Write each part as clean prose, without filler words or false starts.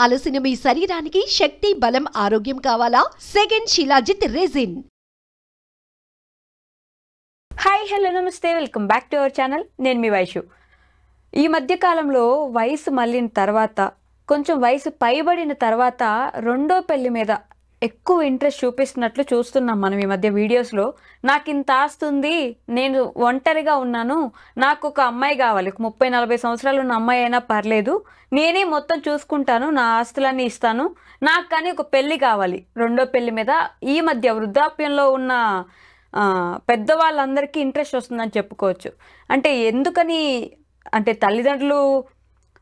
అలసిన మీ శరీరానికి శక్తి, బలం, ఆరోగ్యం కావాలా? Second Shilajit resin. Hi, hello, నమస్తే, welcome back to our channel. నేను మీ వైషు. ఈ మధ్య కాలంలో వయసు మళ్ళిన తర్వాత, కొంచెం వయసు పైబడిన తర్వాత రెండో పెళ్లి మీద ఎక్కువ ఇంట్రెస్ట్ చూపిస్తున్నట్లు చూస్తున్నాం మనం ఈ మధ్య వీడియోస్లో. నాకు ఇంత ఆస్తుంది, నేను ఒంటరిగా ఉన్నాను, నాకు ఒక అమ్మాయి కావాలి, 30-40 సంవత్సరాలు ఉన్న అమ్మాయి అయినా పర్లేదు, నేనే మొత్తం చూసుకుంటాను, నా ఆస్తులన్నీ ఇస్తాను, నాకు కానీ ఒక పెళ్ళి కావాలి. రెండో పెళ్లి మీద ఈ మధ్య వృద్ధాప్యంలో ఉన్న పెద్దవాళ్ళందరికీ ఇంట్రెస్ట్ వస్తుందని చెప్పుకోవచ్చు. అంటే ఎందుకని అంటే తల్లిదండ్రులు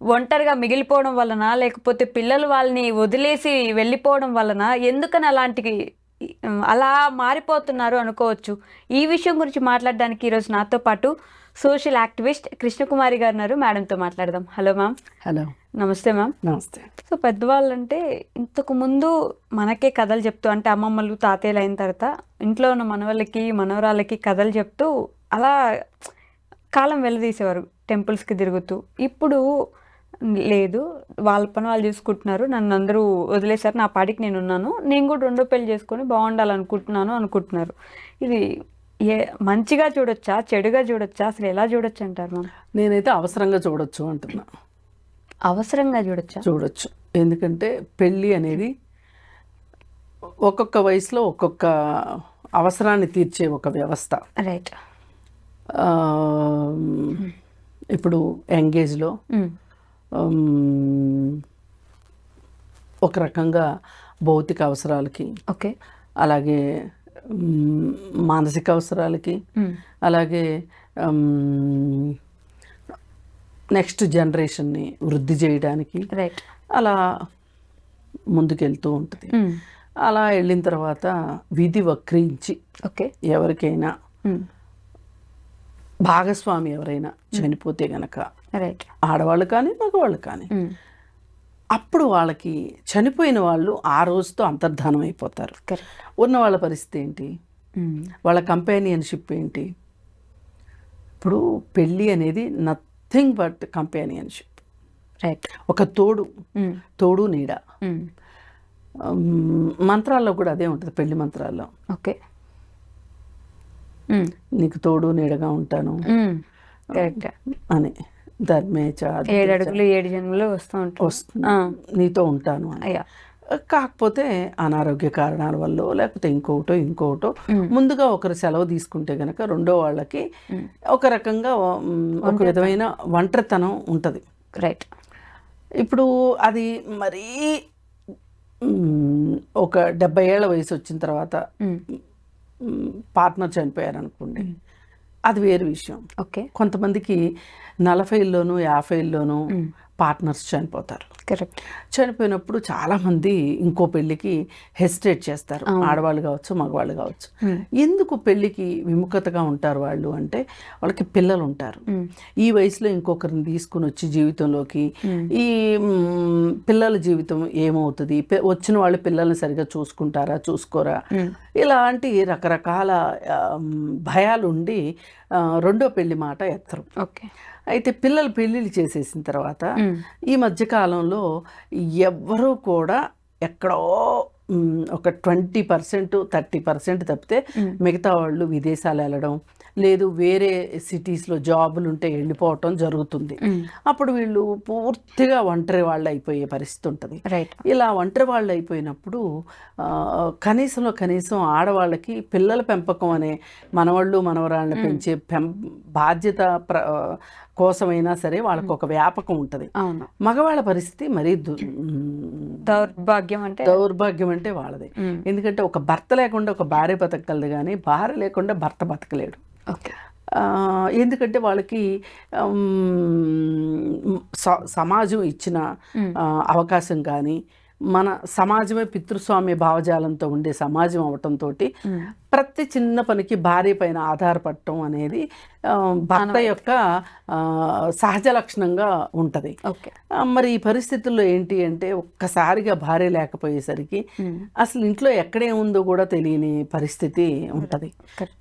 ఒంటరిగా మిగిలిపోవడం వలన, లేకపోతే పిల్లలు వాళ్ళని వదిలేసి వెళ్ళిపోవడం వలన, ఎందుకని అలా మారిపోతున్నారు అనుకోవచ్చు. ఈ విషయం గురించి మాట్లాడడానికి ఈరోజు నాతో పాటు సోషల్ యాక్టివిస్ట్ కృష్ణకుమారి గారు ఉన్నారు. మేడంతో మాట్లాడదాం. Hello ma'am. హలో, నమస్తే మ్యామ్. నమస్తే. సో పెద్దవాళ్ళు అంటే ఇంతకు ముందు మనకే కథలు చెప్తూ, అంటే అమ్మమ్మలు తాతయ్యలు అయిన తర్వాత ఇంట్లో ఉన్న మనవాళ్ళకి మనవరాళ్ళకి కథలు చెప్తూ అలా కాలం వెళ్ళదీసేవారు, టెంపుల్స్కి తిరుగుతూ. ఇప్పుడు లేదు, వాళ్ళ పని వాళ్ళు చూసుకుంటున్నారు, నన్ను అందరూ వదిలేశారు, నా పాటికి నేను ఉన్నాను, నేను కూడా రెండో పెళ్లి చేసుకొని బాగుండాలనుకుంటున్నారు. ఇది మంచిగా చూడొచ్చా, చెడుగా చూడొచ్చా, అసలు ఎలా చూడొచ్చు అంటారు మ్యామ్? నేనైతే అవసరంగా చూడొచ్చు అంటున్నా. అవసరంగా చూడొచ్చు. ఎందుకంటే పెళ్ళి అనేది ఒక్కొక్క వయసులో ఒక్కొక్క అవసరాన్ని తీర్చే ఒక వ్యవస్థ. రైట్. ఇప్పుడు ఎంగేజ్లో ఒక రకంగా భౌతిక అవసరాలకి, ఓకే, అలాగే మానసిక అవసరాలకి, అలాగే నెక్స్ట్ జనరేషన్ని వృద్ధి చేయడానికి రైట్ అలా ముందుకెళ్తూ ఉంటుంది. అలా వెళ్ళిన తర్వాత విధి వక్రించి ఓకే ఎవరికైనా భాగస్వామి ఎవరైనా చనిపోతే గనక, రైట్, ఆడవాళ్ళు కానీ మగవాళ్ళు కానీ, అప్పుడు వాళ్ళకి చనిపోయిన వాళ్ళు ఆ రోజుతో అంతర్ధానం అయిపోతారు. ఉన్న వాళ్ళ పరిస్థితి ఏంటి, వాళ్ళ కంపానియన్షిప్ ఏంటి? ఇప్పుడు పెళ్ళి అనేది నథింగ్ బట్ కంపానియన్షిప్. రైట్. ఒక తోడు నీడ. మంత్రాల్లో కూడా అదే ఉంటుంది, పెళ్లి మంత్రాల్లో. ఓకే, నీకు తోడు నీడగా ఉంటాను అని, ధర్మేచ 7 అడుగులు 7 జన్మలు వస్తుంది, నీతో ఉంటాను అని. కాకపోతే అనారోగ్య కారణాల వల్ల, లేకపోతే ఇంకోటో ముందుగా ఒకరు సెలవు తీసుకుంటే గనక రెండో వాళ్ళకి ఒక రకంగా ఒక విధమైన ఒంటరితనం ఉంటుంది. రైట్. ఇప్పుడు అది మరీ ఒక 70 ఏళ్ల వయసు వచ్చిన తర్వాత పార్ట్నర్ చనిపోయారనుకోండి, అది వేరు విషయం. ఓకే. కొంతమందికి 40లోనూ 50లోనూ పార్ట్నర్స్ చనిపోతారు. కరెక్ట్. చనిపోయినప్పుడు చాలామంది ఇంకో పెళ్ళికి హెసిటేట్ చేస్తారు, ఆడవాళ్ళు కావచ్చు మగవాళ్ళు కావచ్చు. ఎందుకు పెళ్ళికి విముఖతగా ఉంటారు వాళ్ళు అంటే, వాళ్ళకి పిల్లలు ఉంటారు. ఈ వయసులో ఇంకొకరిని తీసుకుని వచ్చి జీవితంలోకి, ఈ పిల్లల జీవితం ఏమవుతుంది, వచ్చిన వాళ్ళు పిల్లల్ని సరిగా చూసుకుంటారా చూసుకోరా, ఇలాంటి రకరకాల భయాలు ఉండి రెండో పెళ్లి మాట ఎత్తరు. ఓకే. అయితే పెళ్ళిళ్ళు చేసేసిన తర్వాత ఈ మధ్యకాలంలో ఎవ్వరూ కూడా ఎక్కడో ఒక 20% 30% తప్పితే మిగతా వాళ్ళు విదేశాలు వెళ్ళడం, లేదు వేరే సిటీస్లో జాబులు ఉంటే వెళ్ళిపోవటం జరుగుతుంది. అప్పుడు వీళ్ళు పూర్తిగా ఒంటరి వాళ్ళు అయిపోయే పరిస్థితి ఉంటుంది. ఇలా ఒంటరి వాళ్ళు అయిపోయినప్పుడు కనీసం ఆడవాళ్ళకి పిల్లల పెంపకం అనే మనవాళ్ళు మనవరాళ్ళని పెంచే బాధ్యత కోసమైనా సరే వాళ్ళకు ఒక వ్యాపకం ఉంటుంది. మగవాళ్ళ పరిస్థితి మరీ దౌర్భాగ్యం అంటే వాళ్ళది. ఎందుకంటే ఒక భర్త లేకుండా ఒక భార్య బతకగలదు, కానీ భార్య లేకుండా భర్త బతకలేడు. ఎందుకంటే వాళ్ళకి సమాజం ఇచ్చిన అవకాశం కానీ, మన సమాజమే పితృస్వామ్య భావజాలంతో ఉండే సమాజం అవటంతో ప్రతి చిన్న పనికి భార్య పైన ఆధారపడటం అనేది భర్త యొక్క సహజ లక్షణంగా ఉంటుంది. మరి ఈ పరిస్థితుల్లో ఏంటి అంటే ఒక్కసారిగా భార్య లేకపోయేసరికి అసలు ఇంట్లో ఎక్కడేముందో కూడా తెలియని పరిస్థితి ఉంటుంది.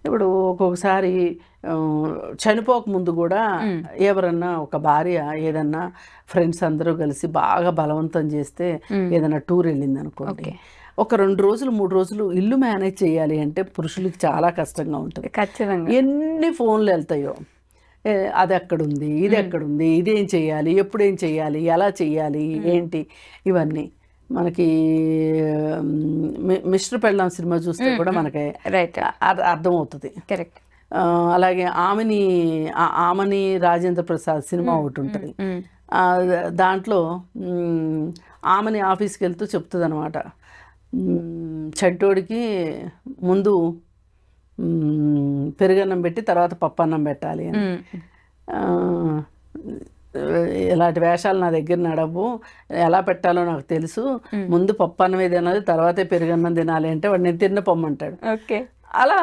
ఇప్పుడు ఒక్కొక్కసారి చనిపోక ముందు కూడా ఎవరన్నా ఒక భార్య ఏదన్నా ఫ్రెండ్స్ అందరూ కలిసి బాగా బలవంతం చేస్తే ఏదైనా టూర్ వెళ్ళింది అనుకోండి, ఒక 2 రోజులు 3 రోజులు ఇల్లు మేనేజ్ చేయాలి అంటే పురుషులకి చాలా కష్టంగా ఉంటుంది. ఖచ్చితంగా ఎన్ని ఫోన్లు వెళ్తాయో, అది ఎక్కడుంది, ఇది ఎక్కడుంది, ఇదేం చేయాలి, ఎప్పుడేం చేయాలి, ఎలా చేయాలి, ఏంటి, ఇవన్నీ మనకి మిస్టర్ పెళ్ళాం సినిమా చూస్తే కూడా మనకి అర్థమవుతుంది. కరెక్ట్. అలాగే ఆమని రాజేంద్ర ప్రసాద్ సినిమా ఒకటి ఉంటుంది. దాంట్లో ఆమని ఆఫీస్కి వెళ్తూ చెప్తుంది అనమాట, చెడ్డోడికి ముందు పెరుగన్నం పెట్టి తర్వాత పప్పన్నం పెట్టాలి అని. ఇలాంటి వేషాలు నా దగ్గర నడవు, ఎలా పెట్టాలో నాకు తెలుసు, ముందు పప్పన్నమే తినాలి తర్వాతే పెరుగన్నం తినాలి అంటే వాడు నేను తిన్న పొమ్మంటాడు. ఓకే. అలా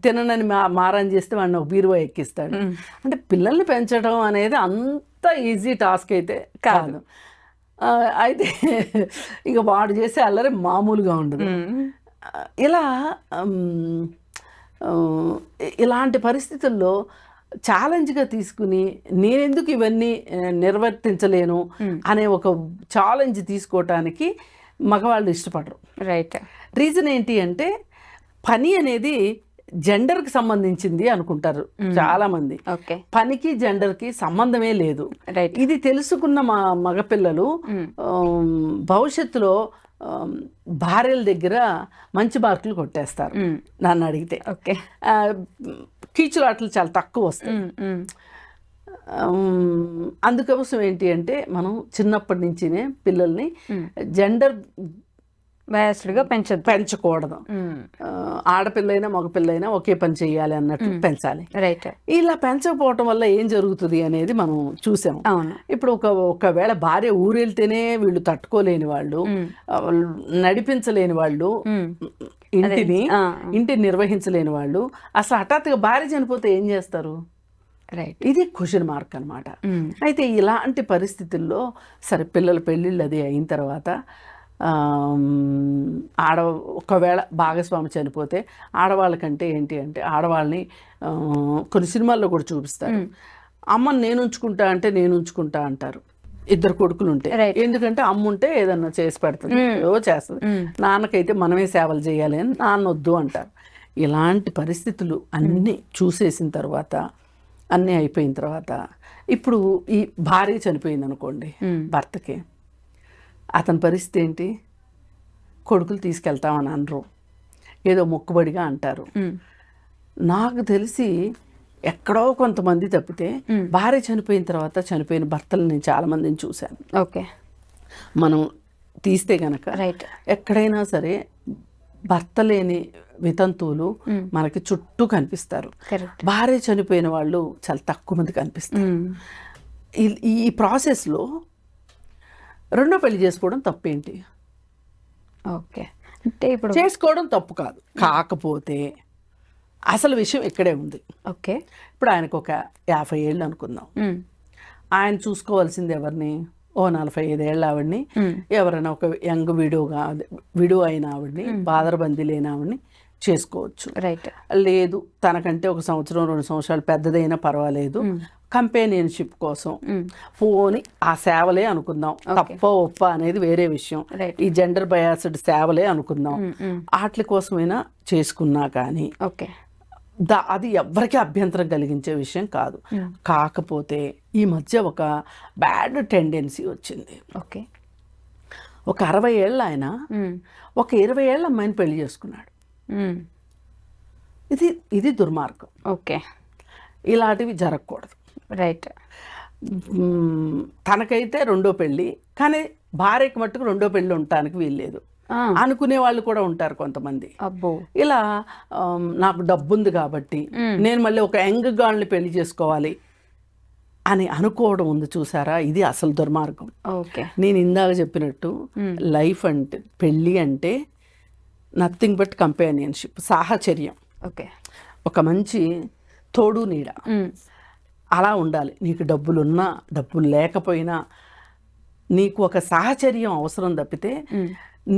తిననని మారం చేస్తే వాడిని ఒక బీరువా ఎక్కిస్తాడు. అంటే పిల్లల్ని పెంచడం అనేది అంత ఈజీ టాస్క్ అయితే కాదు. అయితే ఇక వాడు చేసే అల్లరి మామూలుగా ఉండదు. ఇలాంటి పరిస్థితుల్లో ఛాలెంజ్గా తీసుకుని నేనెందుకు ఇవన్నీ నిర్వర్తించలేను అనే ఒక ఛాలెంజ్ తీసుకోవటానికి మగవాళ్ళు ఇష్టపడరు. రైట్. రీజన్ ఏంటి అంటే పని అనేది జెండర్కి సంబంధించింది అనుకుంటారు చాలా మంది. పనికి జెండర్కి సంబంధమే లేదు. ఇది తెలుసుకున్న మగపిల్లలు భవిష్యత్తులో భార్యల దగ్గర మంచి మార్కులు కొట్టేస్తారు. నన్ను అడిగితే కీచులాటలు చాలా తక్కువ వస్తాయి. అందుకోసం ఏంటి అంటే మనం చిన్నప్పటి నుంచినే పిల్లల్ని జెండర్ బయాస్డ్గా పెంచకూడదు. ఆడపిల్లైనా మగపిల్లైనా ఒకే పని చేయాలి అన్నట్టు పెంచాలి. రైట్. ఇలా పెంచకపోవటం వల్ల ఏం జరుగుతుంది అనేది మనం చూసాం. ఇప్పుడు ఒకవేళ భార్య ఊరెళ్తేనే వీళ్ళు తట్టుకోలేని వాళ్ళు, నడిపించలేని వాళ్ళు, ఇంటిని నిర్వహించలేని వాళ్ళు అసలు హఠాత్తుగా భార్య చనిపోతే ఏం చేస్తారు? ఇది క్వశ్చన్ మార్క్ అనమాట. అయితే ఇలాంటి పరిస్థితుల్లో సరే పిల్లల పెళ్ళిళ్ళు అది అయిన తర్వాత ఒకవేళ భాగస్వామి చనిపోతే ఆడవాళ్ళకంటే ఏంటి అంటే ఆడవాళ్ళని కొన్ని సినిమాల్లో కూడా చూపిస్తారు. అమ్మని నేను ఉంచుకుంటా అంటే నేను ఉంచుకుంటా అంటారు. 2 కొడుకులు ఉంటే, ఎందుకంటే అమ్మ ఉంటే ఏదన్నా చేసి పెడుతుంది, చేస్తుంది. నాన్నకైతే మనమే సేవలు చేయాలి అని నాన్న వద్దు అంటారు. ఇలాంటి పరిస్థితులు అన్నీ చూసేసిన తర్వాత, అన్నీ అయిపోయిన తర్వాత, ఇప్పుడు ఈ భార్య చనిపోయింది అనుకోండి, భర్తకి అతని పరిస్థితి ఏంటి? కొడుకులు తీసుకెళ్తామని అనరు, ఏదో మొక్కుబడిగా అంటారు. నాకు తెలిసి ఎక్కడో కొంతమంది తప్పితే భార్య చనిపోయిన తర్వాత చనిపోయిన భర్తలు నేను చాలా మందిని చూశాను. మనం తీస్తే గనక ఎక్కడైనా సరే భర్త లేని వితంతువులు మనకి చుట్టూ కనిపిస్తారు. భార్య చనిపోయిన వాళ్ళు చాలా తక్కువ మంది కనిపిస్తారు. ఈ ప్రాసెస్లో రెండో పెళ్లి చేసుకోవడం తప్పేంటి? అంటే ఇప్పుడు చేసుకోవడం తప్పు కాదు, కాకపోతే అసలు విషయం ఇక్కడే ఉంది. ఇప్పుడు ఆయనకు ఒక 50 ఏళ్ళు అనుకుందాం. ఆయన చూసుకోవాల్సింది ఎవరిని? ఓ 45 ఏళ్ళ ఆవిడ్ని, ఎవరైనా ఒక యంగ్ విడో అయిన ఆవిడ్ని, బాదరబందీ లేని ఆవిడ్ని చేసుకోవచ్చు. లేదు తనకంటే 1 సంవత్సరం 2 సంవత్సరాలు పెద్దదైనా పర్వాలేదు, కంపెనీషిప్ కోసం పోని ఆ సేవలే అనుకుందాం. తప్ప ఒప్ప అనేది వేరే విషయం. ఈ జెండర్ బయాస్డ్ సేవలే అనుకుందాం. వాటి కోసమైనా చేసుకున్నా కానీ అది ఎవరికి అభ్యంతరం కలిగించే విషయం కాదు. కాకపోతే ఈ మధ్య ఒక బ్యాడ్ టెండెన్సీ వచ్చింది. ఒక 60 ఏళ్ళ ఆయన ఒక 20 ఏళ్ళ అమ్మాయిని పెళ్లి చేసుకున్నాడు. ఇది దుర్మార్గం. ఇలాంటివి జరగకూడదు. తనకైతే రెండో పెళ్ళి, కానీ భార్యకి మట్టుకు రెండో పెళ్ళి ఉండటానికి వీల్లేదు అనుకునే వాళ్ళు కూడా ఉంటారు కొంతమంది. ఇలా నాకు డబ్బు ఉంది కాబట్టి నేను మళ్ళీ ఒక యంగ్ గాల్ని పెళ్లి చేసుకోవాలి అని అనుకోవడం ఉంది చూసారా, ఇది అసలు దుర్మార్గం. నేను ఇందాక చెప్పినట్టు లైఫ్ అంటే పెళ్ళి అంటే నథింగ్ బట్ కంపానియన్షిప్, సాహచర్యం. ఓకే. ఒక మంచి తోడు నీడ అలా ఉండాలి. నీకు డబ్బులున్నా డబ్బులు లేకపోయినా నీకు ఒక సాహచర్యం అవసరం తప్పితే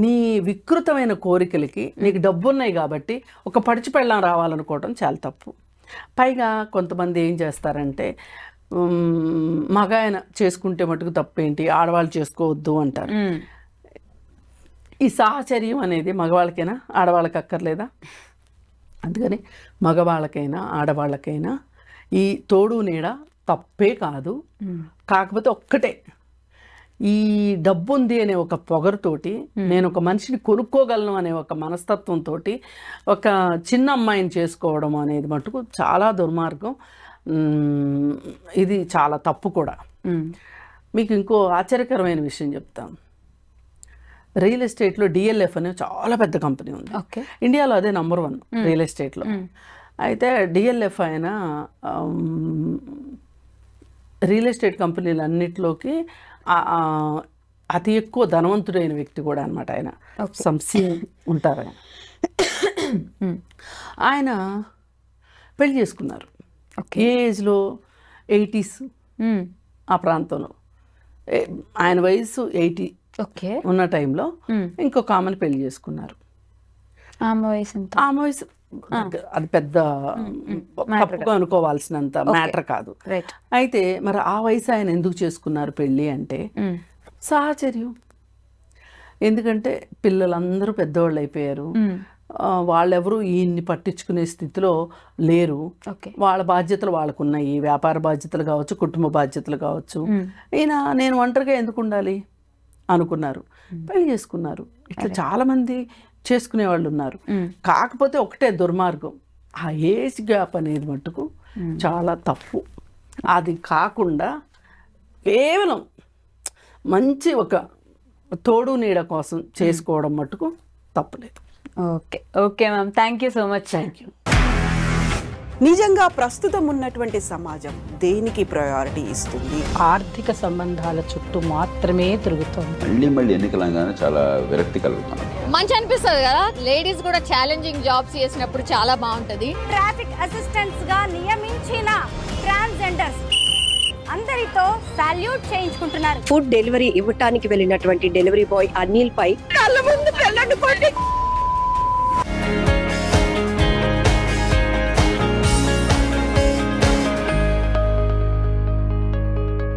నీ వికృతమైన కోరికలకి నీకు డబ్బున్నాయి కాబట్టి ఒక పడిచి పెళ్ళం రావాలనుకోవడం చాలా తప్పు. పైగా కొంతమంది ఏం చేస్తారంటే మగాయన చేసుకుంటే మటుకు తప్పేంటి, ఆడవాళ్ళు చేసుకోవద్దు అంటారు. ఈ సాహచర్యం అనేది మగవాళ్ళకైనా ఆడవాళ్ళకి అక్కర్లేదా? అందుకని మగవాళ్ళకైనా ఆడవాళ్ళకైనా ఈ తోడు నీడ తప్పే కాదు. కాకపోతే ఒక్కటే, ఈ డబ్బు ఉంది అనే ఒక పొగరుతోటి నేను ఒక మనిషిని కొనుక్కోగలను అనే ఒక మనస్తత్వంతో ఒక చిన్న అమ్మాయిని చేసుకోవడం అనేది మటుకు చాలా దుర్మార్గం. ఇది చాలా తప్పు కూడా. మీకు ఇంకో ఆశ్చర్యకరమైన విషయం చెప్తాను. రియల్ ఎస్టేట్లో డిఎల్ఎఫ్ అనే చాలా పెద్ద కంపెనీ ఉంది. ఇండియాలో అదే నంబర్ 1 రియల్ ఎస్టేట్లో. అయితే డిఎల్ఎఫ్ ఆయన రియల్ ఎస్టేట్ కంపెనీలన్నిటిలోకి అతి ఎక్కువ ధనవంతుడైన వ్యక్తి కూడా అనమాట. ఆయన సంసింగ్ ఉంటారు. ఆయన పెళ్లి చేసుకున్నారు. ఏ ఏజ్లో? 80s ఆ ప్రాంతంలో. ఆయన వయసు 80 ఉన్న టైంలో ఇంకొక ఆమెను పెళ్లి చేసుకున్నారు. ఆమె వయసు అది పెద్ద తప్పుగా అనుకోవాల్సినంత మ్యాటర్ కాదు. అయితే మరి ఆ వయసు ఆయన ఎందుకు చేసుకున్నారు పెళ్ళి అంటే సాహచర్యం. ఎందుకంటే పిల్లలందరూ పెద్దవాళ్ళు అయిపోయారు. వాళ్ళెవరూ ఈయన్ని పట్టించుకునే స్థితిలో లేరు. వాళ్ళ బాధ్యతలు వాళ్ళకు ఉన్నాయి, వ్యాపార బాధ్యతలు కావచ్చు, కుటుంబ బాధ్యతలు కావచ్చు. ఈయన నేను ఒంటరిగా ఎందుకు ఉండాలి అనుకున్నారు, పెళ్లి చేసుకున్నారు. ఇట్లా చాలా మంది చేసుకునే వాళ్ళు ఉన్నారు. కాకపోతే ఒకటే దుర్మార్గం, ఆ ఏజ్ గ్యాప్ అనేది మట్టుకు చాలా తప్పు. అది కాకుండా కేవలం మంచి ఒక తోడు నీడ కోసం చేసుకోవడం మట్టుకు తప్పులేదు. Okay ma'am, thank you so much. Thank you. నిజంగా ప్రస్తుతం ఉన్నటువంటి సమాజం దేనికి ప్రయారిటీ ఇస్తుంది? ఆర్థిక సంబంధాల చుట్టూ మాత్రమే తిరుగుతుంది. మళ్ళీ ఎన్నికలంగానే చాలా విరక్తి కలుగుతాం. మంచి అనిపిస్తుంది కదా, లేడీస్ కూడా ఛాలెంజింగ్ జాబ్స్ చేసినప్పుడు చాలా బాగుంటది. ట్రాఫిక్ అసిస్టెంట్స్ గా నియమించిన ట్రాన్స్జెండర్స్ అందరితో సాల్యూట్ చేయించుకుంటున్నారు. ఫుడ్ డెలివరీ ఇవ్వటానికి వెళ్ళినటువంటి డెలివరీ బాయ్ అనిల్ పై కళ్ళ ముందు